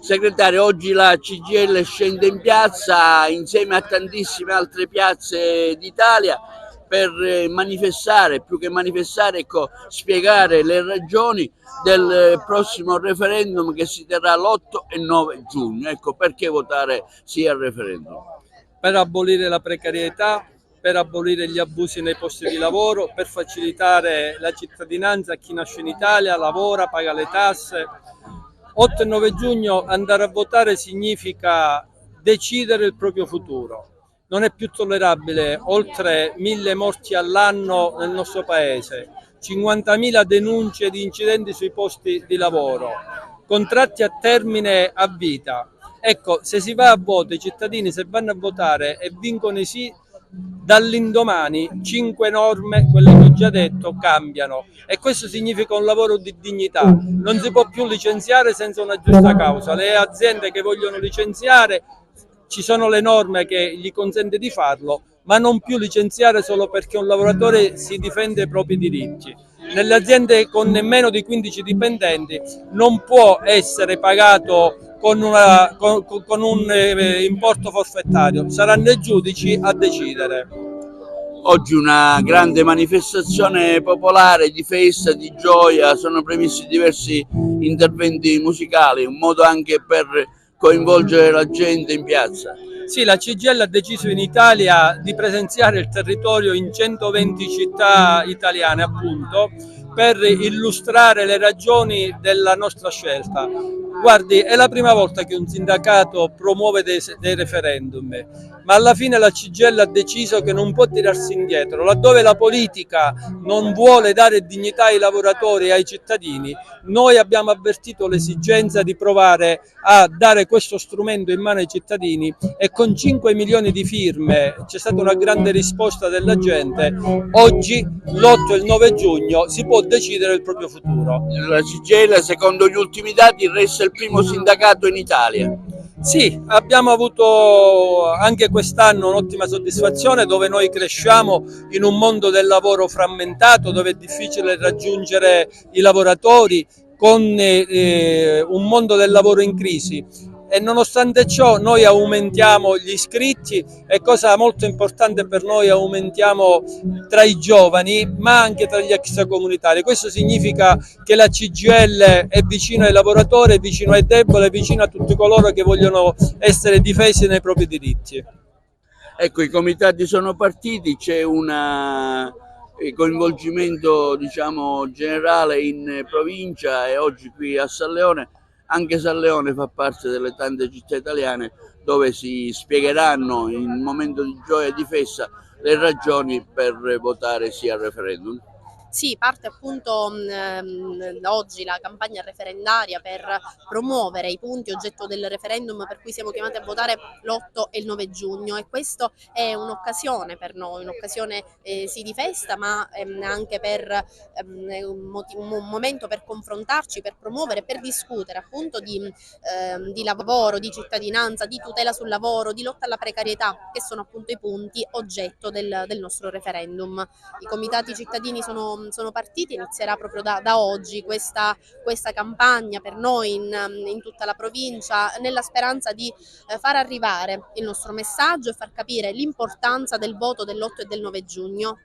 Segretario, oggi la CGIL scende in piazza insieme a tantissime altre piazze d'Italia per manifestare, più che manifestare, ecco, spiegare le ragioni del prossimo referendum che si terrà l'8 e 9 giugno. Ecco, perché votare sì al referendum? Per abolire la precarietà, per abolire gli abusi nei posti di lavoro, per facilitare la cittadinanza a chi nasce in Italia, lavora, paga le tasse. 8 e 9 giugno andare a votare significa decidere il proprio futuro. Non è più tollerabile oltre 1000 morti all'anno nel nostro paese, 50.000 denunce di incidenti sui posti di lavoro, contratti a termine a vita. Ecco, se si va a voto, i cittadini se vanno a votare e vincono i sì, dall'indomani 5 norme, quelle che ho già detto, cambiano e questo significa un lavoro di dignità. Non si può più licenziare senza una giusta causa. Le aziende che vogliono licenziare, ci sono le norme che gli consente di farlo, ma non più licenziare solo perché un lavoratore si difende i propri diritti. Nelle aziende con meno di 15 dipendenti non può essere pagato con un importo forfettario, saranno i giudici a decidere. Oggi una grande manifestazione popolare di festa, di gioia, sono previsti diversi interventi musicali, un modo anche per coinvolgere la gente in piazza. Sì, la CGIL ha deciso in Italia di presenziare il territorio in 120 città italiane, appunto, per illustrare le ragioni della nostra scelta. Guardi, è la prima volta che un sindacato promuove dei referendum, ma alla fine la CGIL ha deciso che non può tirarsi indietro. Laddove la politica non vuole dare dignità ai lavoratori e ai cittadini, noi abbiamo avvertito l'esigenza di provare a dare questo strumento in mano ai cittadini e con 5 milioni di firme c'è stata una grande risposta della gente. Oggi, l'8 e il 9 giugno, si può decidere il proprio futuro. La CGIL, secondo gli ultimi dati, resta il primo sindacato in Italia. Sì, abbiamo avuto anche quest'anno un'ottima soddisfazione dove noi cresciamo in un mondo del lavoro frammentato, dove è difficile raggiungere i lavoratori, con un mondo del lavoro in crisi. E nonostante ciò noi aumentiamo gli iscritti e cosa molto importante per noi aumentiamo tra i giovani ma anche tra gli extracomunitari. Questo significa che la CGIL è vicino ai lavoratori, è vicino ai deboli, è vicino a tutti coloro che vogliono essere difesi nei propri diritti. Ecco, i comitati sono partiti, c'è un coinvolgimento, diciamo, generale in provincia e oggi qui a San Leone. Anche San Leone fa parte delle tante città italiane dove si spiegheranno in un momento di gioia e di festa le ragioni per votare sì al referendum. Sì, parte appunto oggi la campagna referendaria per promuovere i punti oggetto del referendum per cui siamo chiamati a votare l'8 e il 9 giugno e questo è un'occasione per noi, un'occasione sì di festa ma anche per un momento per confrontarci, per promuovere, per discutere appunto di lavoro, di cittadinanza, di tutela sul lavoro, di lotta alla precarietà che sono appunto i punti oggetto del nostro referendum. I comitati cittadini sono partiti, inizierà proprio da oggi questa campagna per noi in tutta la provincia nella speranza di far arrivare il nostro messaggio e far capire l'importanza del voto dell'8 e del 9 giugno.